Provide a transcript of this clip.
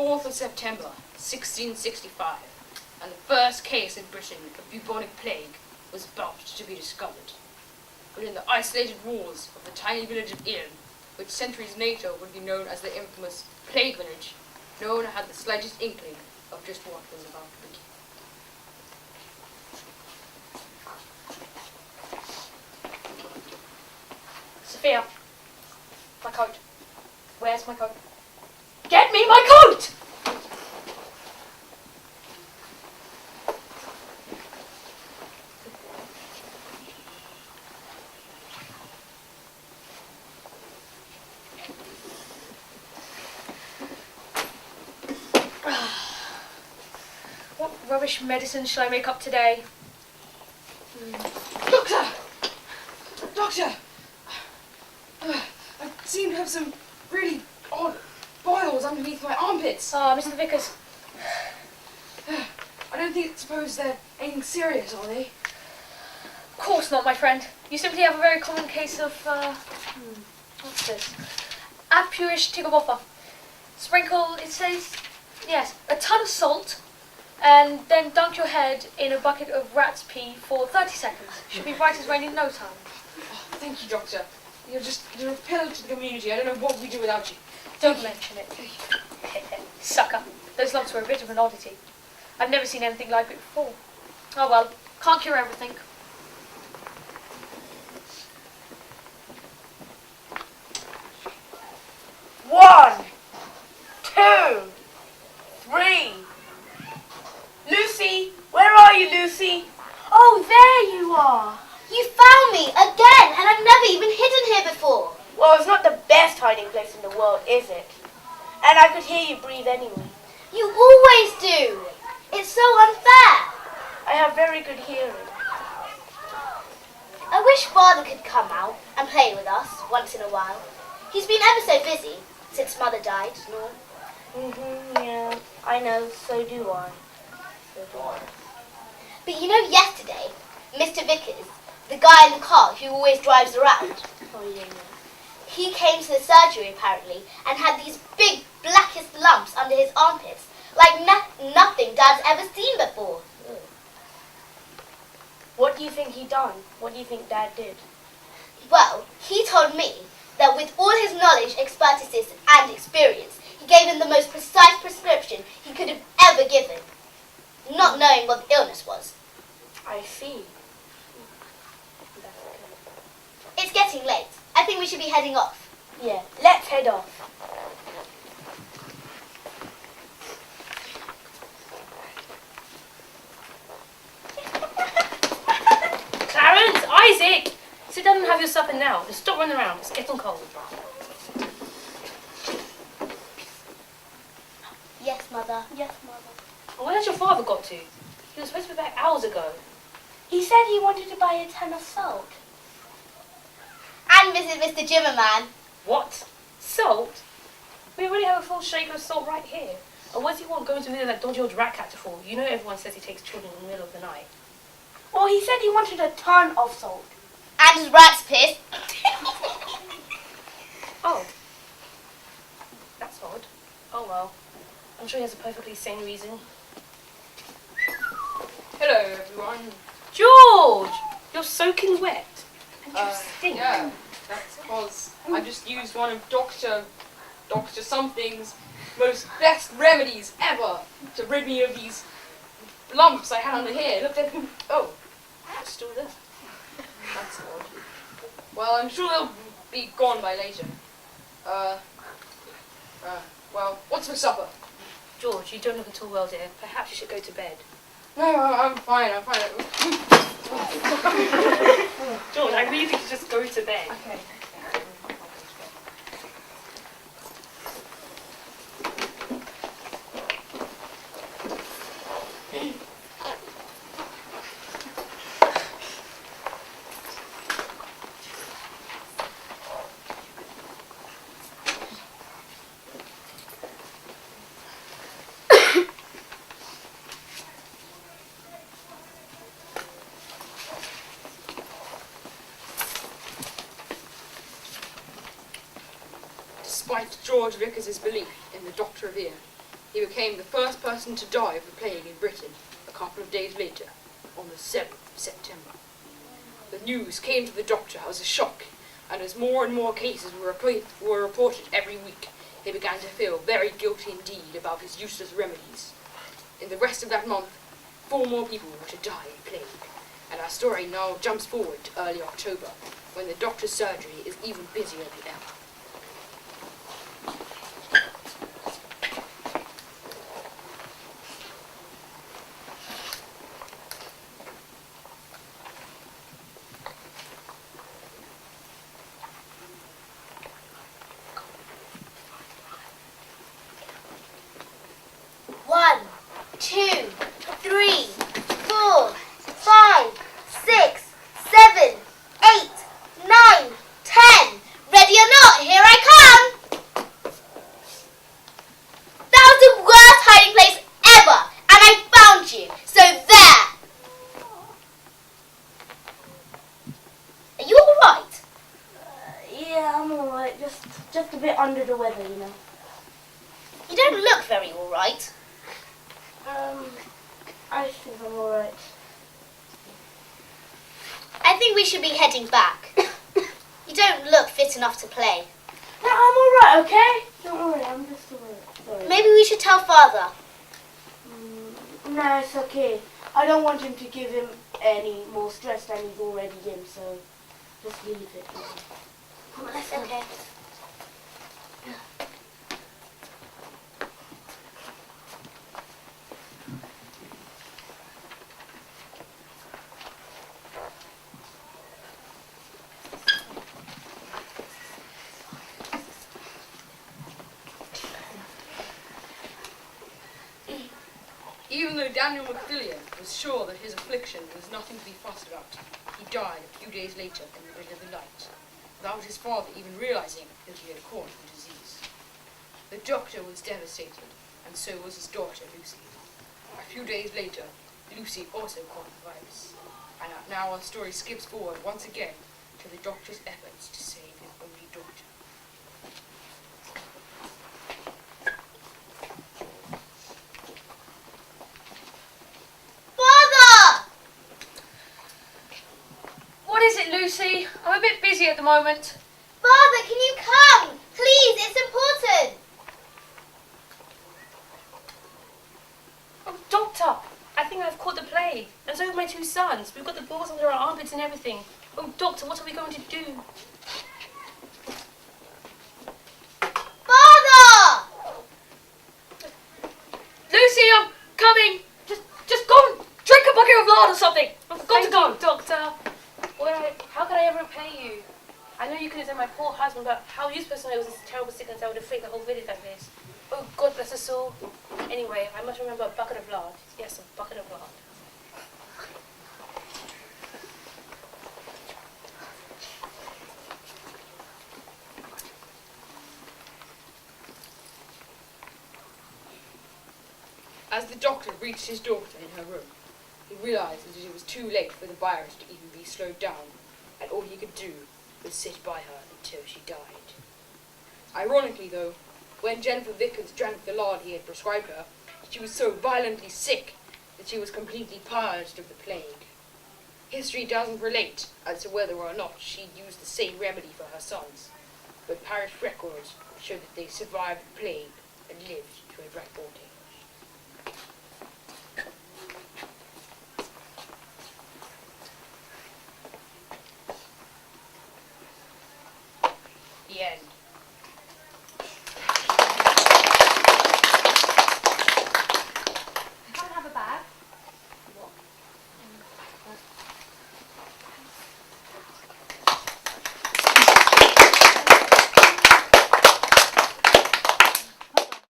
4th of September, 1665, and the first case in Britain of bubonic plague was about to be discovered. But in the isolated walls of the tiny village of Ian, which centuries later would be known as the infamous Plague Village, no one had the slightest inkling of just what was about to begin. Sophia, my coat. Where's my coat? Get me my coat! What rubbish medicine shall I make up today? Doctor! Doctor! I seem to have some really odd boils underneath my armpits. Ah, Mr. Vickers. I don't suppose they're anything serious, are they? Of course not, my friend. You simply have a very common case of, what's this? Apurish tigobopha. Sprinkle, it says, yes, a ton of salt, and then dunk your head in a bucket of rat's pee for 30 seconds. Should be bright as rain in no time. Oh, thank you, Doctor. You're a pillar to the community. I don't know what we'd do without you. Don't mention it. Sucker. Those lumps were a bit of an oddity. I've never seen anything like it before. Oh well, can't cure everything. One, two, three. Lucy, where are you, Lucy? Oh, there you are. You found me again, and I've never even hidden here before. Well, it's not the best hiding place in the world, is it? And I could hear you breathe anyway. You always do. It's so unfair. I have very good hearing. I wish Father could come out and play with us once in a while. He's been ever so busy since Mother died, no? Yeah, I know, so do I. But you know, yesterday, Mr. Vickers, the guy in the car who always drives around, Oh, yeah. he came to the surgery apparently and had these big blackest lumps under his armpits, like nothing Dad's ever seen before. What do you think he done? What do you think Dad did? Well, he told me that with all his knowledge, expertise and experience, he gave him the most precise prescription he could have ever given, not knowing what the illness was. I see. It's getting late. I think we should be heading off. Yeah, let's head off. Clarence! Isaac! Sit down and have your supper now. Just stop running around. It's getting cold. Yes, Mother. Yes, Mother. And where has your father got to? He was supposed to be back hours ago. He said he wanted to buy a ton of salt. And visit Mr. Jimmerman. What? Salt? We already have a full shaker of salt right here. And what does he want going to the middle of that dodgy old rat catcher for? You know everyone says he takes children in the middle of the night. Well, he said he wanted a ton of salt. And his rat's piss. Oh. That's odd. Oh well. I'm sure he has a perfectly sane reason. Hello, everyone. George! You're soaking wet. And you stink. Yeah, that's because I just used one of Dr. Something's most best remedies ever to rid me of these lumps I had under here. Look at them. Oh, it's still there. That's odd. Well, I'm sure they'll be gone by later. Well, what's for supper? George, you don't look at all well, dear. Perhaps you should go to bed. No, I'm fine. George, I really think you should just go to bed. Okay. Despite George Vickers' belief in the Doctor of Ian, He became the first person to die of the plague in Britain a couple of days later, on the 7th of September. The news came to the doctor as a shock, and as more and more cases were reported every week, he began to feel very guilty indeed about his useless remedies. In the rest of that month, 4 more people were to die of plague, and our story now jumps forward to early October, when the doctor's surgery is even busier than ever. One, 2, 3, 4, 5, 6, 7, 8, 9, 10. Ready or not, here I come! That was the worst hiding place ever, and I found you, so there! Are you alright? Yeah, I'm alright. Just a bit under the weather, you know. You don't look very alright. I think I'm alright. I think we should be heading back. You don't look fit enough to play. No, I'm alright, okay? Don't worry, I'm just alright. Sorry. Maybe we should tell Father. No, it's okay. I don't want him to give him any more stress than he's already in, so just leave it. Come on, let's go. Okay. Even though Daniel McFillian was sure that his affliction was nothing to be fussed about, he died a few days later in the middle of the night, without his father even realizing that he had caught the disease. The doctor was devastated, and so was his daughter, Lucy. A few days later, Lucy also caught the virus, and now our story skips forward once again to the doctor's efforts to save his only daughter. Father! What is it, Lucy? I'm a bit busy at the moment. Father, can you come? Please, it's important. Oh, Doctor! I think I've caught the plague. And so have my 2 sons. We've got the balls under our armpits and everything. Oh, Doctor, what are we going to do? Father! Lucy, I'm coming. Just go and drink a bucket of lard or something. I've got to go. Doctor. How could I ever repay you? I know you could have done my poor husband, but how are you supposed to know it was this terrible sickness that would afflict the whole village like this? Oh, God bless us all. Anyway, I must remember a bucket of lard. Yes, a bucket of lard. As the doctor reached his daughter in her room, he realized that it was too late for the virus to even be slowed down, and all he could do was sit by her until she died. Ironically, though, when Jennifer Vickers drank the lard he had prescribed her, she was so violently sick that she was completely purged of the plague. History doesn't relate as to whether or not she used the same remedy for her sons, but parish records show that they survived the plague and lived to a ripe old age.